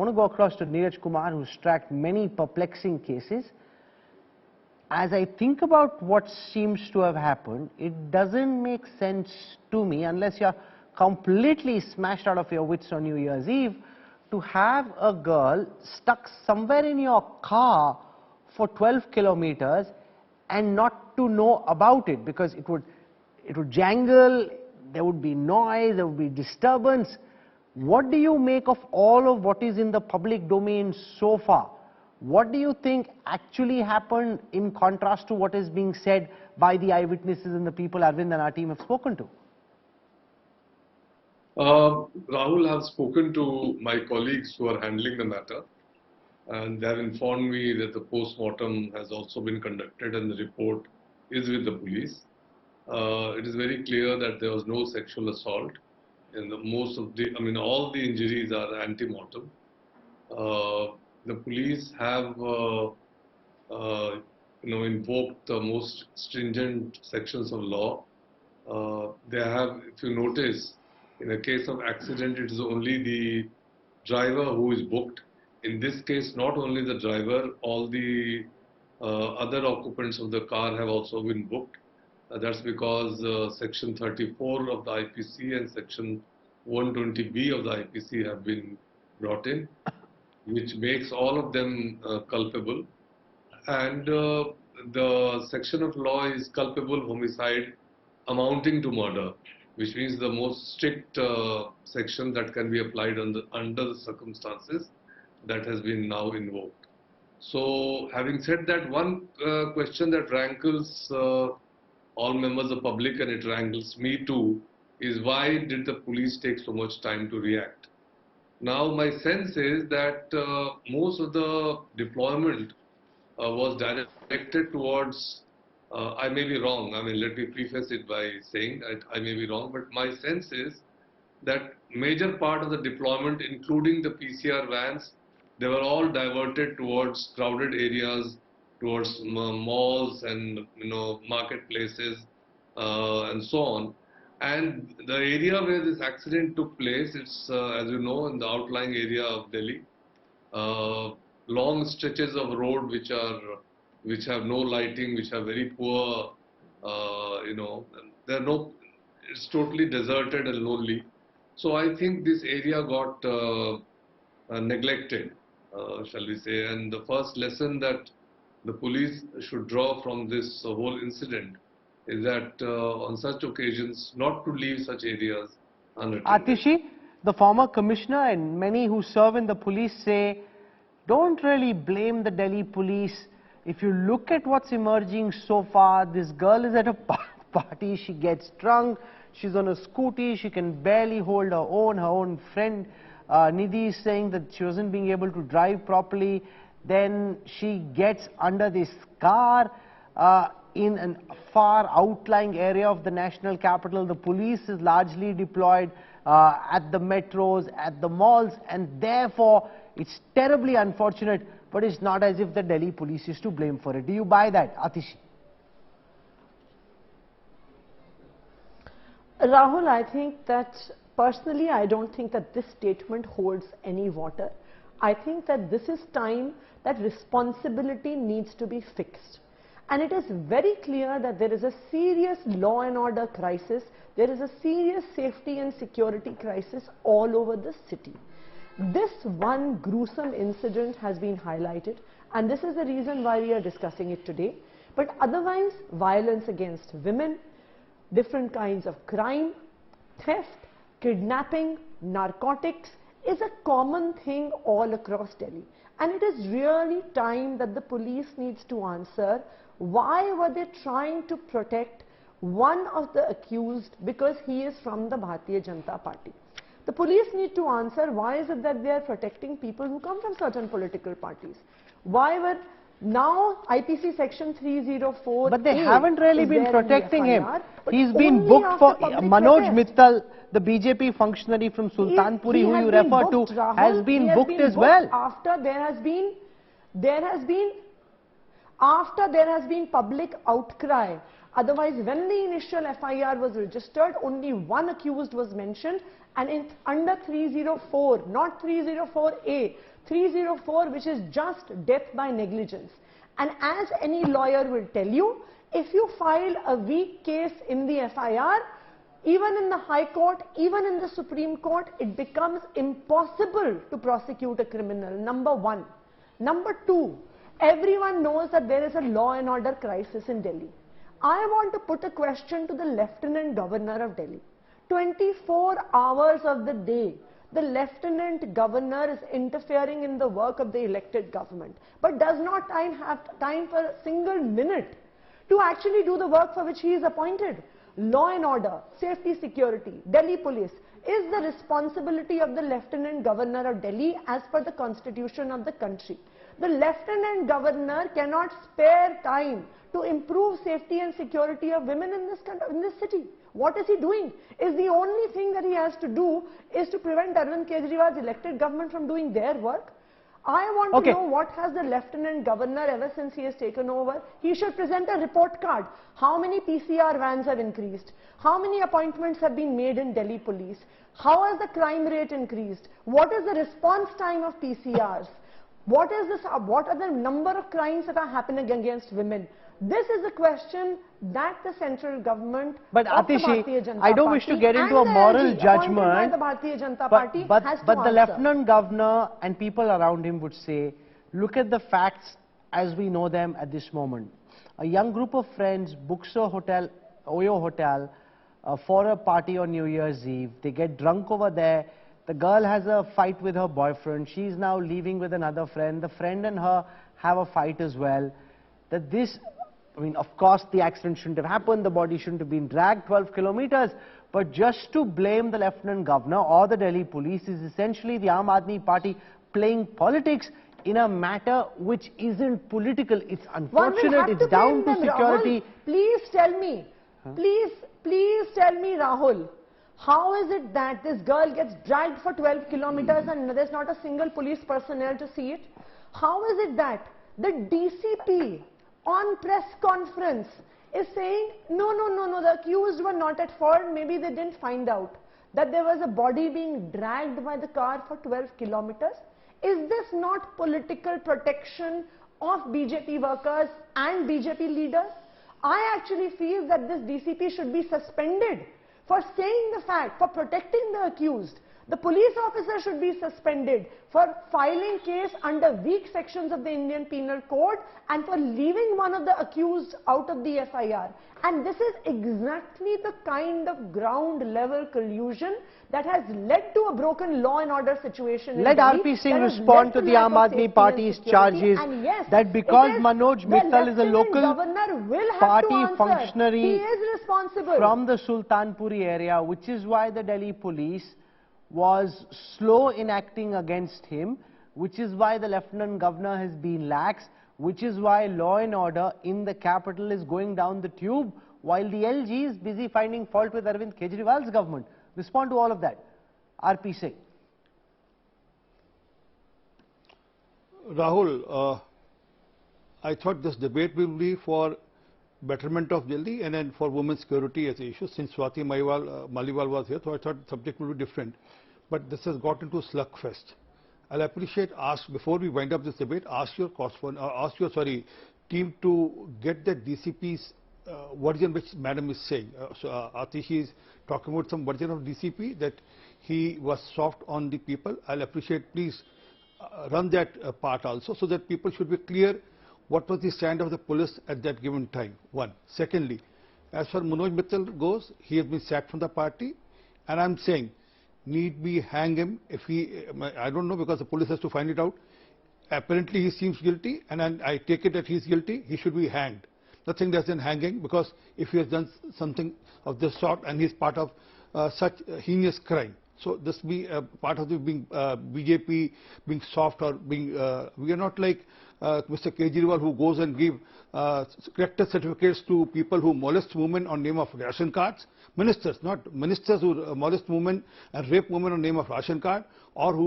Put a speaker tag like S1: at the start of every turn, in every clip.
S1: want to go across to Neeraj Kumar, who's tracked many perplexing cases. As I think about what seems to have happened, it doesn't make sense to me, unless you're completely smashed out of your wits on New Year's Eve, to have a girl stuck somewhere in your car for 12 kilometers and not to know about it, because it would jangle, there would be noise, there would be disturbance. What do you make of all of what is in the public domain so far? What do you think actually happened in contrast to what is being said by the eyewitnesses and the people Arvind and our team have spoken to?
S2: Rahul has spoken to my colleagues who are handling the matter, and they have informed me that the post-mortem has also been conducted and the report is with the police. It is very clear that there was no sexual assault, and all the injuries are ante-mortem. The police have invoked the most stringent sections of law. They have, if you notice, in a case of accident, it is only the driver who is booked. In this case, not only the driver, all the other occupants of the car have also been booked. That's because Section 34 of the IPC and Section 120B of the IPC have been brought in, which makes all of them culpable. And the section of law is culpable homicide amounting to murder, which means the most strict section that can be applied under the circumstances that has been now invoked. So, having said that, one question that rankles all members of the public, and it rankles me too, is why did the police take so much time to react? Now, my sense is that most of the deployment was directed towards, I may be wrong, let me preface it by saying I may be wrong, but my sense is that major part of the deployment, including the PCR vans, they were all diverted towards crowded areas, towards malls and marketplaces and so on. And the area where this accident took place, it's as you know, in the outlying area of Delhi. Long stretches of road which have no lighting, which are very poor. It's totally deserted and lonely. So I think this area got neglected, shall we say. And the first lesson that the police should draw from this whole incident is that on such occasions not to leave such areas unattended.
S1: Atishi, the former commissioner and many who serve in the police say, don't really blame the Delhi police. If you look at what's emerging so far, this girl is at a party, she gets drunk, she's on a scooty, she can barely hold her own friend Nidhi is saying that she wasn't being able to drive properly. Then she gets under this car in a far outlying area of the national capital. The police is largely deployed at the metros, at the malls, and therefore it's terribly unfortunate, but it's not as if the Delhi police is to blame for it. Do you buy that, Atishi?
S3: Rahul, I think that personally, I don't think that this statement holds any water. I think that this is time that responsibility needs to be fixed. And it is very clear that there is a serious law and order crisis, there is a serious safety and security crisis all over the city. This one gruesome incident has been highlighted, and this is the reason why we are discussing it today. But otherwise, violence against women, different kinds of crime, theft, kidnapping, narcotics is a common thing all across Delhi. And it is really time that the police needs to answer why were they trying to protect one of the accused because he is from the Bharatiya Janata Party. The police need to answer why is it that they are protecting people who come from certain political parties. Why were now IPC section 304.
S1: But they haven't really been protecting him. He's been booked for Manoj Mittal, the BJP functionary from Sultanpuri who you refer to, has been booked as well.
S3: After there has been public outcry Otherwise, when the initial FIR was registered, only one accused was mentioned, and in under 304, not 304A, 304, which is just death by negligence. And as any lawyer will tell you, if you file a weak case in the FIR, even in the High Court, even in the Supreme Court, it becomes impossible to prosecute a criminal, number one. Number two, everyone knows that there is a law and order crisis in Delhi. I want to put a question to the Lieutenant Governor of Delhi. 24 hours of the day, the Lieutenant Governor is interfering in the work of the elected government, but does not have time for a single minute to actually do the work for which he is appointed. Law and order, safety, security, Delhi police is the responsibility of the Lieutenant Governor of Delhi as per the constitution of the country. The Lieutenant Governor cannot spare time to improve safety and security of women in this city. What is he doing? Is the only thing that he has to do is to prevent Arvind Kejriwal's elected government from doing their work? I want to know what has the Lieutenant Governor ever since he has taken over. He should present a report card. How many PCR vans have increased? How many appointments have been made in Delhi police? How has the crime rate increased? What is the response time of PCRs? What are the number of crimes that are happening against women? This is a question that the central government
S1: but
S3: of the
S1: Atishi,
S3: Bharatiya Janata
S1: I don't wish to get into a moral judgment,
S3: the Bharatiya Janata Party
S1: but
S3: has to
S1: the
S3: answer.
S1: Lieutenant Governor and people around him would say, look at the facts as we know them at this moment. A young group of friends books a hotel, Oyo Hotel, for a party on New Year's Eve. They get drunk over there. The girl has a fight with her boyfriend. She's now leaving with another friend. The friend and her have a fight as well. I mean, of course, the accident shouldn't have happened. The body shouldn't have been dragged 12 kilometers. But just to blame the Lieutenant Governor or the Delhi police is essentially the Aam Aadmi Party playing politics in a matter which isn't political. It's unfortunate. It's down to security.
S3: Rahul, please tell me, please tell me, Rahul, how is it that this girl gets dragged for 12 kilometers and there's not a single police personnel to see it? How is it that the DCP on press conference is saying, no, the accused were not at fault, maybe they didn't find out that there was a body being dragged by the car for 12 kilometers? Is this not political protection of BJP workers and BJP leaders? I actually feel that this DCP should be suspended for saying the fact, for protecting the accused. The police officer should be suspended for filing case under weak sections of the Indian Penal Code and for leaving one of the accused out of the FIR. And this is exactly the kind of ground level collusion that has led to a broken law and order situation.
S1: Let RP Singh respond to the Aam Aadmi Party's charges that because Manoj Mittal is a local party functionary
S3: he is responsible
S1: from the Sultanpuri area, which is why the Delhi police was slow in acting against him, which is why the Lieutenant Governor has been lax, which is why law and order in the capital is going down the tube, while the LG is busy finding fault with Arvind Kejriwal's government. Respond to all of that. RP Singh.
S4: Rahul, I thought this debate will be for betterment of Delhi and then for women's security as an issue. Since Swati Maliwal was here, so I thought the subject will be different. But this has got into slugfest. I'll appreciate, before we wind up this debate, ask your team to get the DCP's version which Madam is saying. Atishi is talking about some version of DCP that he was soft on the people. I'll appreciate, please run that part also so that people should be clear what was the stand of the police at that given time, one. Secondly, as far as Manoj Mittal goes, he has been sacked from the party, and I'm saying, need we hang him if he, I don't know because the police has to find it out. Apparently he seems guilty, and I take it that he's guilty, he should be hanged. Nothing less than hanging, because if he has done something of this sort and he's part of such heinous crime. So this be part of the being BJP being soft or being, we are not like Mr. Kejriwal who goes and give character certificates to people who molest women on name of ration cards. Ministers, not ministers who molest women and rape women on name of ration card. or who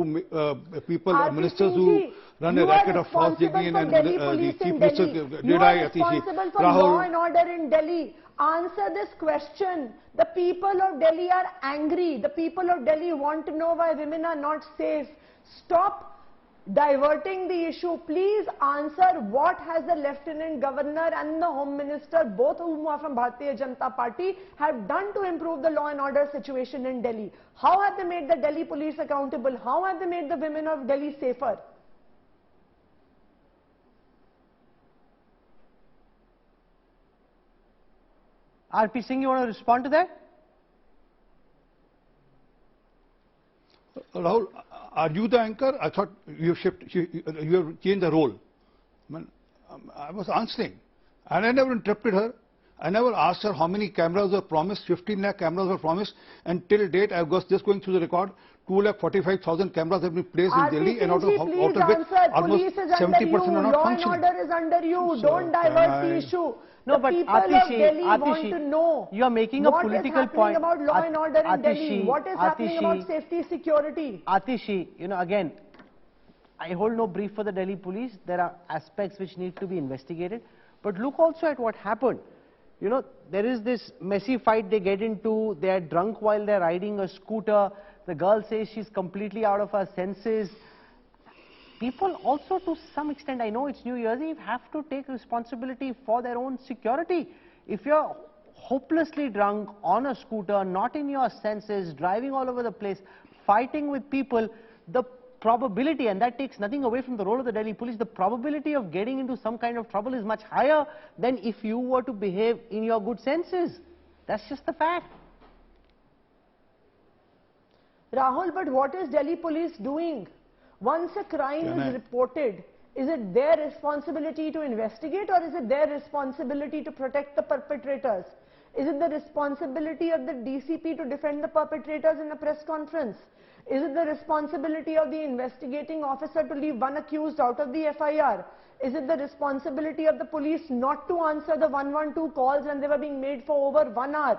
S4: people,
S3: RP
S4: ministers
S3: Singh
S4: who
S3: ji,
S4: run a
S3: you are
S4: racket of false
S3: responsible
S4: digging
S3: for
S4: and
S3: Delhi
S4: the
S3: police
S4: chief
S3: in
S4: minister,
S3: Delhi.
S4: did
S3: You
S4: I,
S3: are
S4: Atishi?
S3: responsible for
S4: Rahul,
S3: law and order in Delhi. Answer this question. The people of Delhi are angry. The people of Delhi want to know why women are not safe. Stop diverting the issue. Please answer what has the Lieutenant Governor and the Home Minister, both of whom are from Bharatiya Janata Party, have done to improve the law and order situation in Delhi. How have they made the Delhi police accountable? How have they made the women of Delhi safer?
S1: RP Singh, you want to respond to that?
S4: Rahul, are you the anchor? I thought you have changed the role. I was answering, and I never interrupted her. I never asked her how many cameras were promised. 15 lakh cameras were promised, and till date, I was just going through the record. 2,45,000 cameras have been placed in Delhi, and out of which almost 70% are not
S3: law
S4: functioning.
S3: and order is under you. Don't divert the issue.
S1: No,
S3: the
S1: but
S3: people of Delhi want to know
S1: you are making a political point.
S3: What is happening about law and order in Delhi? What is happening
S1: Atishi,
S3: about safety, security?
S1: Atishi, you know, again, I hold no brief for the Delhi police. There are aspects which need to be investigated. But look also at what happened. You know, there is this messy fight they get into. They are drunk while they're riding a scooter. The girl says she's completely out of her senses. People also, to some extent, I know it's New Year's Eve, have to take responsibility for their own security. If you're hopelessly drunk on a scooter, not in your senses, driving all over the place, fighting with people, the probability, and that takes nothing away from the role of the Delhi police, the probability of getting into some kind of trouble is much higher than if you were to behave in your good senses. That's just the fact.
S3: Rahul, but what is Delhi police doing? Once a crime is reported, is it their responsibility to investigate, or is it their responsibility to protect the perpetrators? Is it the responsibility of the DCP to defend the perpetrators in a press conference? Is it the responsibility of the investigating officer to leave one accused out of the FIR? Is it the responsibility of the police not to answer the 112 calls when they were being made for over 1 hour?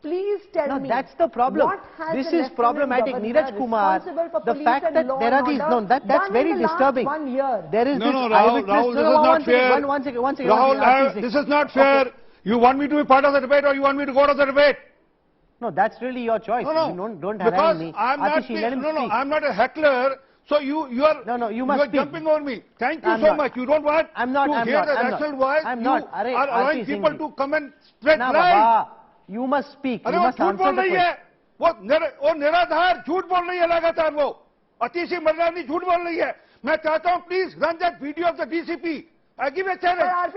S3: Please tell me.
S1: No, that's the problem. This is problematic. Neeraj Kumar, the fact that there are these, no, that's very disturbing.
S3: 1 year.
S1: There is
S4: No,
S1: this
S4: Rahul,
S1: eyewitness.
S4: this is not fair.
S1: One second.
S4: Rahul, this is not fair. You want me to be part of the debate, or you want me to go out of the debate?
S1: No, that's really your choice.
S4: No,
S1: You don't harangue me.
S4: I'm
S1: Atishi, let him speak.
S4: I'm not a heckler. So you are
S1: you must speak.
S4: jumping on me. Thank you so much. You don't want to hear the natural voice. You are allowing people to come and spread lies.
S1: Baba, you must speak. You must
S4: झूठ
S1: answer
S4: बोल
S1: the
S4: रही है वो निराधार झूठ बोल रही है लगातार वो अतिशी मरलानी झूठ बोल रही है मैं चाहता हूं please run that video of the DCP I give a challenge.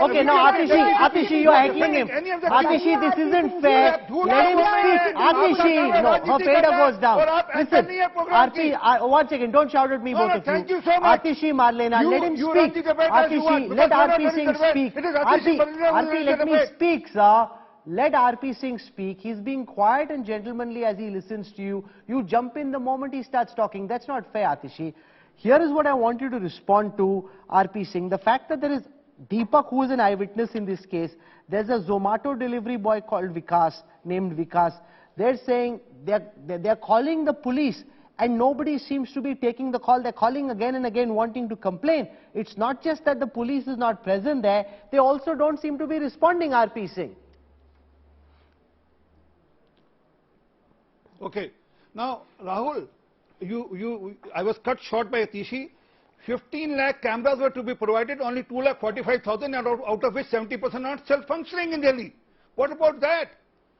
S1: Okay, no, Atishi, you are heckling him. Atishi, this isn't fair. Let him speak. Atishi, no, her fader goes down. Listen, RP, 1 second, don't shout at me, both of you.
S4: Thank you so much.
S1: Atishi Marlena, let him speak. Atishi, let RP Singh speak. RP, let me speak, sir. Let RP Singh speak. He's being quiet and gentlemanly as he listens to you. You jump in the moment he starts talking. That's not fair, Atishi. Here is what I want you to respond to, RP Singh. The fact that there is Deepak, who is an eyewitness in this case. There's a Zomato delivery boy called Vikas, named Vikas. They're saying they're calling the police and nobody seems to be taking the call. They're calling again and again wanting to complain. It's not just that the police is not present there. They also don't seem to be responding, RP Singh.
S4: Okay. Now, Rahul, I was cut short by Atishi. 15 lakh cameras were to be provided, only 2,45,000, and out of which 70% are not self-functioning in Delhi. What about that?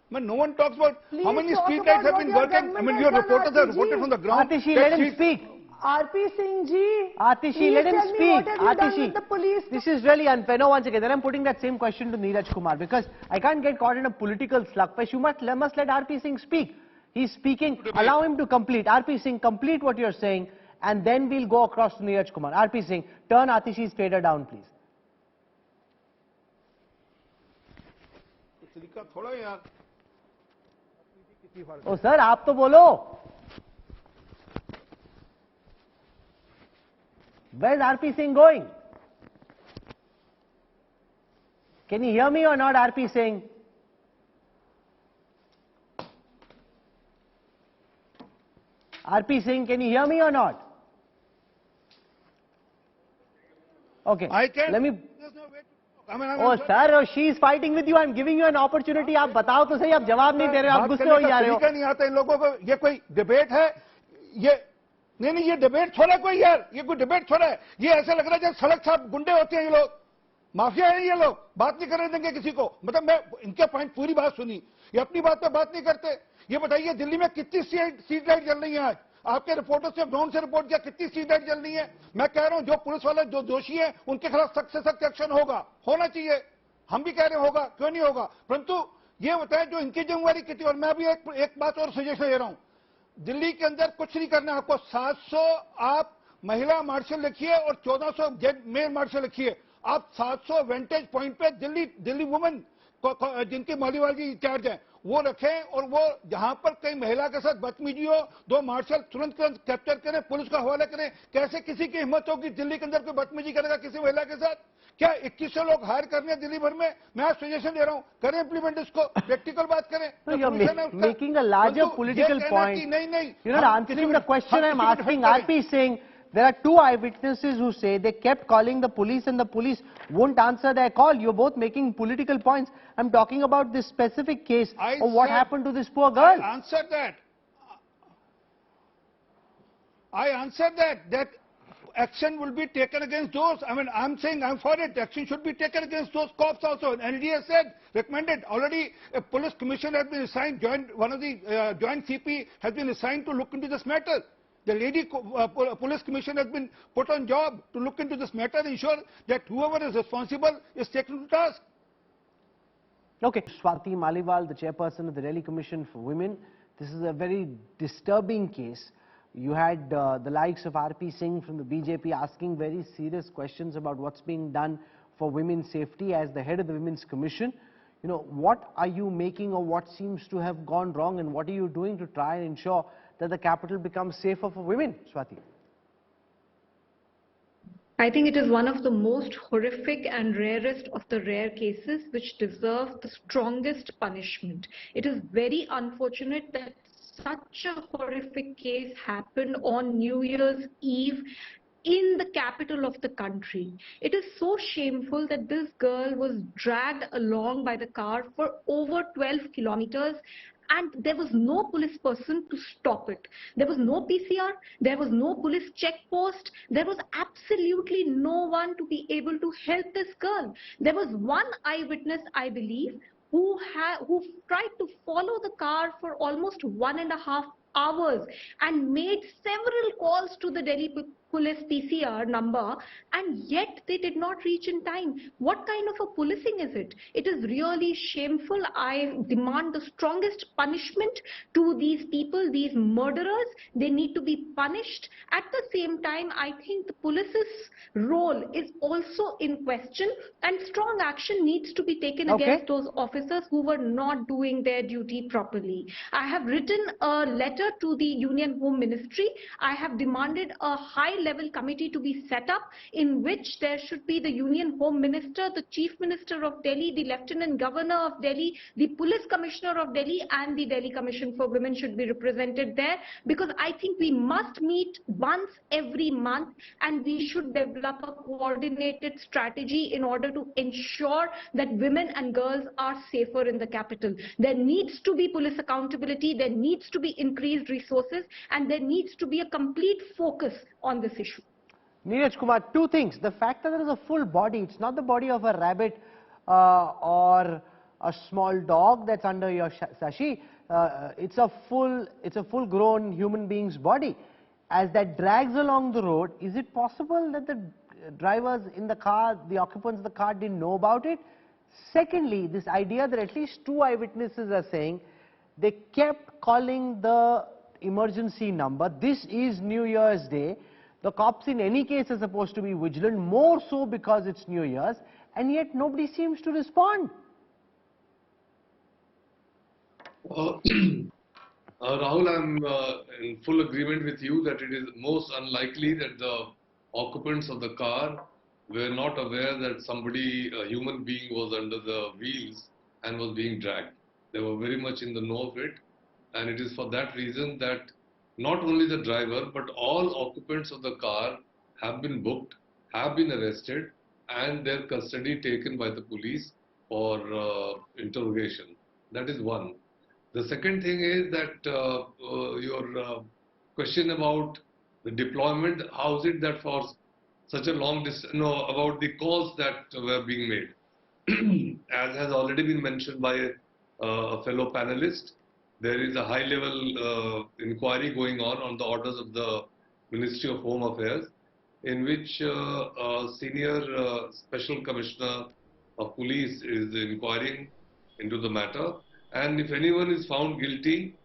S4: When no one talks about how many street lights have been working. I mean, your reporters have reported from the ground.
S1: Atishi, let him speak.
S3: RP Singh ji,
S1: Atishi, let him speak. Atishi,
S3: the police?
S1: This is really unfair. No, once again, then I'm putting that same question to Neeraj Kumar because I can't get caught in a political slugfest. You must let RP Singh speak. He's speaking. Allow him to complete. RP Singh, complete what you're saying, and then we'll go across to Neeraj Kumar. RP Singh, turn Atishi's fader down, please. Oh, sir, आप तो बोलो. Where's RP Singh going? Can you hear me or not, RP Singh? RP Singh, can you hear me or not? Okay.
S4: I can.
S1: Let me.
S4: There's no way to talk. I mean,
S1: Oh sir, oh, she is fighting with you. I'm giving you an opportunity. आप बताओ तो सही, आप जवाब नहीं दे रहे हो, आप गुस्से हो जा रहे हो.
S4: तरीका नहीं आता इन लोगों को. ये कोई डिबेट है? ये नहीं, ये डिबेट थोड़ा कोई यार. ये कोई डिबेट थोड़ा है. ये ऐसा लग रहा है जैसे सड़क साहब गुंडे होते हैं ये लोग. माफिया है ये लोग. बात नहीं करने देंगे किसी को. मतलब मैं इनके पॉइंट पूरी बात सुनी. ये अपनी बात पे बात नहीं करते. ये बताइए दिल्ली में कितनी स्ट्रीट लाइट जल रही है आज? आपके रिपोर्टर से ग्राउंड से रिपोर्ट किया कितनी स्ट्रीट लाइट जल रही है? मैं कह रहा हूं जो पुलिस वाले जो दोषी हैं उनके खिलाफ सख्त से सख्त एक्शन होना चाहिए. हम भी कह रहे हैं होगा, क्यों नहीं होगा. परंतु ये बताएं जो इनकी जिम्मेवारी कितनी. और मैं अभी एक बात और सजेशन दे रहा हूं. दिल्ली के अंदर कुछ नहीं करना आपको. 700 आप महिला मार्शल लिखिए और 1400 मेल मार्शल लिखिए. आप 700 वेंटेज पॉइंट पे दिल्ली वुमेन जिनकी मालीवाल जी इंचार्ज हैं वो रखें. और वो जहां पर कई महिला के साथ बदतमीजी हो, 2 मार्शल तुरंत कैप्चर करें, पुलिस का हवाला करें. कैसे किसी की हिम्मत होगी दिल्ली के अंदर कोई बदतमीजी करेगा किसी महिला के साथ? क्या 2100 लोग हायर करने दिल्ली भर में? मैं आज सजेशन दे रहा हूं, करें इंप्लीमेंट इसको, प्रैक्टिकल बात करें.
S1: Making a larger political point.
S4: नहीं,
S1: You're not answering the question I'm asking. RP Singh, there are 2 eyewitnesses who say they kept calling the police and the police won't answer their call. You're both making political points. I'm talking about this specific case of what happened to this poor girl.
S4: I answered that action will be taken against those. I mean, I'm saying I'm for it. Action should be taken against those cops also. And ND has said, recommended. Already a police commission has been assigned, one of the joint CP has been assigned to look into this matter. The lady police commission has been put on job to look into this matter and ensure that whoever is responsible is taken to task.
S1: Okay. Swati Maliwal, the chairperson of the Delhi Commission for Women. This is a very disturbing case. You had the likes of RP Singh from the BJP asking very serious questions about what's being done for women's safety as the head of the Women's Commission. You know, what are you making or what seems to have gone wrong, and what are you doing to try and ensure that the capital becomes safer for women? Swati.
S5: I think it is one of the most horrific and rarest of the rare cases which deserve the strongest punishment. It is very unfortunate that such a horrific case happened on New Year's Eve in the capital of the country. It is so shameful that this girl was dragged along by the car for over 12 kilometers and there was no police person to stop it. There was no PCR, there was no police checkpost, there was absolutely no one to be able to help this girl. There was one eyewitness, I believe, who tried to follow the car for almost 1.5 hours and made several calls to the Delhi police PCR number, and yet they did not reach in time. What kind of a policing is it? It is really shameful. I demand the strongest punishment to these people, these murderers. They need to be punished. At the same time, I think the police's role is also in question, and strong action needs to be taken against those officers who were not doing their duty properly. I have written a letter to the Union Home Ministry. I have demanded a high-level committee to be set up in which there should be the Union Home Minister, the Chief Minister of Delhi, the Lieutenant Governor of Delhi, the Police Commissioner of Delhi, and the Delhi Commission for Women should be represented there, because I think we must meet once every month and we should develop a coordinated strategy in order to ensure that women and girls are safer in the capital. There needs to be police accountability, there needs to be increased resources, and there needs to be a complete focus on this issue.
S1: Neeraj Kumar, 2 things. The fact that there is a full body, it's not the body of a rabbit or a small dog that's under your sashi. It's a full grown human being's body. As that drags along the road, is it possible that the drivers in the car, the occupants of the car, didn't know about it? Secondly, this idea that at least 2 eyewitnesses are saying they kept calling the emergency number. This is New Year's Day. The cops in any case are supposed to be vigilant, more so because it's New Year's, and yet nobody seems to respond.
S2: Rahul, I'm in full agreement with you that it is most unlikely that the occupants of the car were not aware that somebody, a human being, was under the wheels and was being dragged. They were very much in the know of it, and it is for that reason that not only the driver, but all occupants of the car have been booked, have been arrested, and their custody taken by the police for interrogation. That is one. The second thing is that your question about the deployment, how is it that for such a long distance, no, about the calls that were being made. As has already been mentioned by a fellow panelist, there is a high-level inquiry going on the orders of the Ministry of Home Affairs, in which a senior special commissioner of police is inquiring into the matter. And if anyone is found guilty,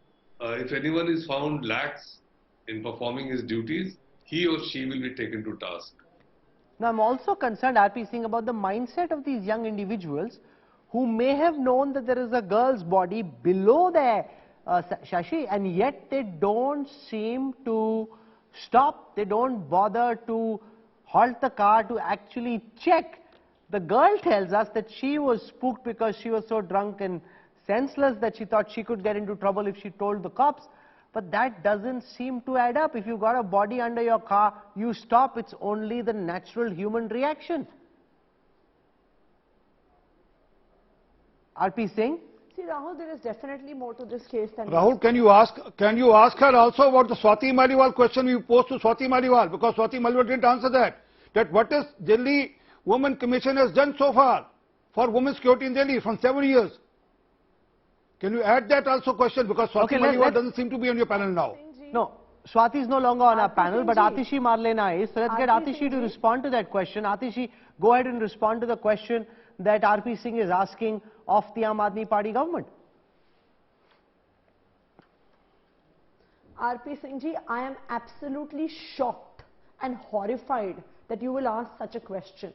S2: if anyone is found lax in performing his duties, he or she will be taken to task.
S1: Now, I'm also concerned, R.P. Singh, about the mindset of these young individuals who may have known that there is a girl's body below their shashi, and yet they don't seem to stop. They don't bother to halt the car to actually check. The girl tells us that she was spooked because she was so drunk and senseless that she thought she could get into trouble if she told the cops. But that doesn't seem to add up. If you've got a body under your car, you stop. It's only the natural human reaction. R.P. Singh?
S3: See, Rahul, there is definitely more to this case than...
S4: Rahul, can you ask her also about the Swati Maliwal question you posed to Swati Maliwal? Because Swati Maliwal didn't answer that. That what is Delhi Women Commission has done so far for women's security in Delhi from 7 years? Can you add that also question? Because Swati Maliwal doesn't seem to be on your panel now.
S1: No, Swati is no longer on our panel, but Atishi Marlena is. So let's get Atishi to respond to that question. Atishi, go ahead and respond to the question that R.P. Singh is asking of the Aam Aadmi Party government.
S3: R.P. Singh ji, I am absolutely shocked and horrified that you will ask such a question.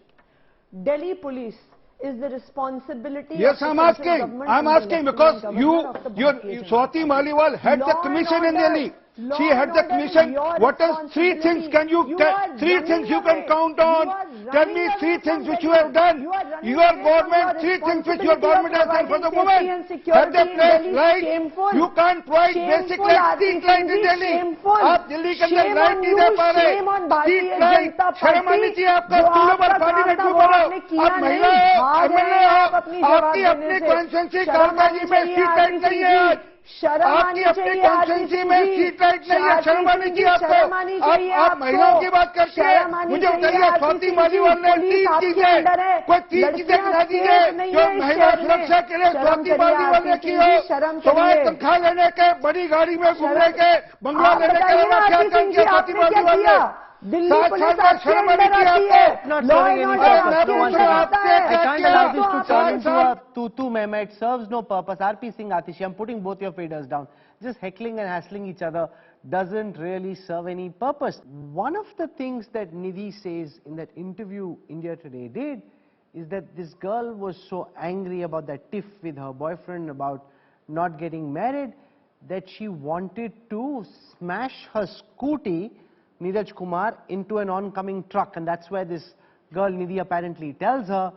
S3: Delhi police is the responsibility
S4: yes,
S3: of
S4: I'm
S3: the
S4: asking. I'm asking because Swati Maliwal had the commission in Delhi. She had the commission. What is 3 things can you tell? 3 things you can count on. Tell me 3 things which you have done. Your government, 3 things which your government has done for the women. Have they placed lights? You can't provide basic lights, street lights in Delhi. आप दिल्ली के अंदर light नहीं दे पा रहे. Street light शर्म आनी चाहिए आपका. स्कूलों पर पानी में क्यों भरो? आप महिला हो, एमएलए हो, आपकी अपनी कॉन्स्टिट्यूंसी कालकाजी में स्ट्रीट लाइट नहीं है. आपकी अपनी कॉन्स्टिट्यूंसी में स्ट्रीट लाइट नहीं है. शर्म आनी चाहिए आपको. आप महिलाओं की बात करते हैं. मुझे बताइए स्वाति मालीवाल ने 3 चीजें, कोई 3 चीजें बता दीजिए जो महिला सुरक्षा के लिए स्वाति मालीवाल ने की हो. सवाल तनख्वाह लेने के, बड़ी गाड़ी में घूमने के, बंगला लेने के अलावा क्या कर दिया स्वाति मालीवाल ने?
S3: दिल्ली पुलिस आपके अंदर आती है.
S1: Not serving any purpose. No, one second. I can't allow this to turn into a tutu meme. It serves no purpose. R.P. Singh, Atishi, I'm putting both your faders down. Just heckling and hassling each other doesn't really serve any purpose. One of the things that Nidhi says in that interview India Today did is that this girl was so angry about that tiff with her boyfriend about not getting married that she wanted to smash her scooty, Neeraj Kumar, into an oncoming truck, and that's where this girl Nidhi apparently tells her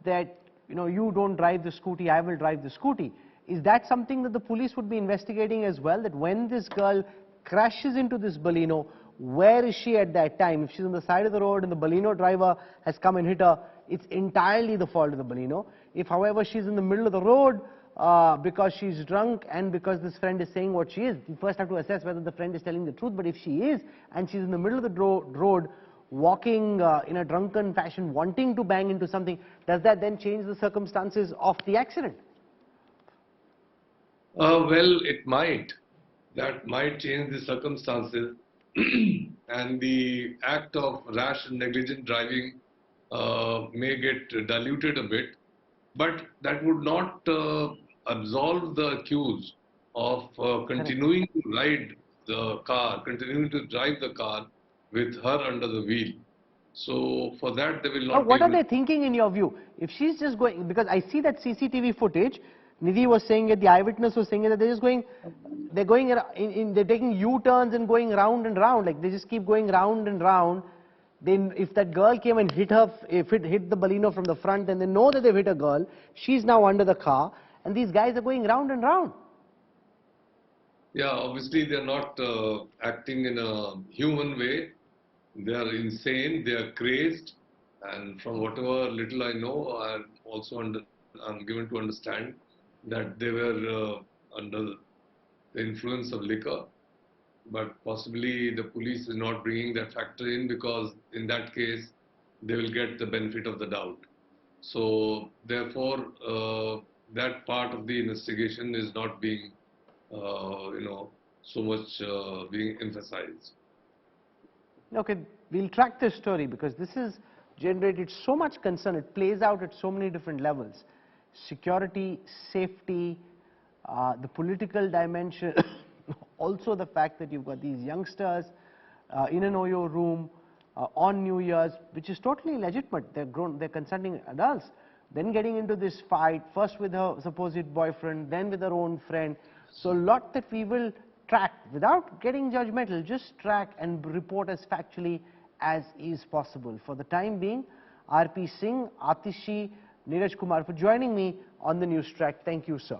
S1: that, you know, you don't drive the scooty, I will drive the scooty. Is that something that the police would be investigating as well, that when this girl crashes into this Baleno, where is she at that time? If she's on the side of the road and the Baleno driver has come and hit her, it's entirely the fault of the Baleno. If, however, she's in the middle of the road because she's drunk and because this friend is saying what she is, you first have to assess whether the friend is telling the truth. But if she is, and she's in the middle of the road, walking in a drunken fashion, wanting to bang into something, does that then change the circumstances of the accident?
S2: Well, it might. That might change the circumstances and the act of rash and negligent driving may get diluted a bit, but that would not absolve the accused of continuing to ride the car, continuing to drive the car with her under the wheel. So for that they will not.
S1: What are they thinking in your view? If she's just going, because I see that CCTV footage, Nidhi was saying it, the Eyewitness was saying it, that they're just going, they're taking U-turns and going round and round, like they just keep going round and round. Then if that girl came and hit her, if it hit the Baleno from the front, then they know that they've hit a girl, she's now under the car, and these guys are going round and round.
S2: Yeah, obviously they are not acting in a human way. They are insane, they are crazed, and from whatever little I know, I'm given to understand that they were under the influence of liquor, but possibly the police is not bringing that factor in because in that case they will get the benefit of the doubt. So therefore, that part of the investigation is not being, so much being emphasized.
S1: Okay, we'll track this story because this has generated so much concern. It plays out at so many different levels. Security, safety, the political dimension, also the fact that you've got these youngsters in an Oyo room on New Year's, which is totally legitimate. They're grown, they're consenting adults. Then getting into this fight, first with her supposed boyfriend, then with her own friend. So a lot that we will track without getting judgmental, just track and report as factually as is possible. For the time being, R.P. Singh, Atishi, Neeraj Kumar for joining me on the news track. Thank you, sir.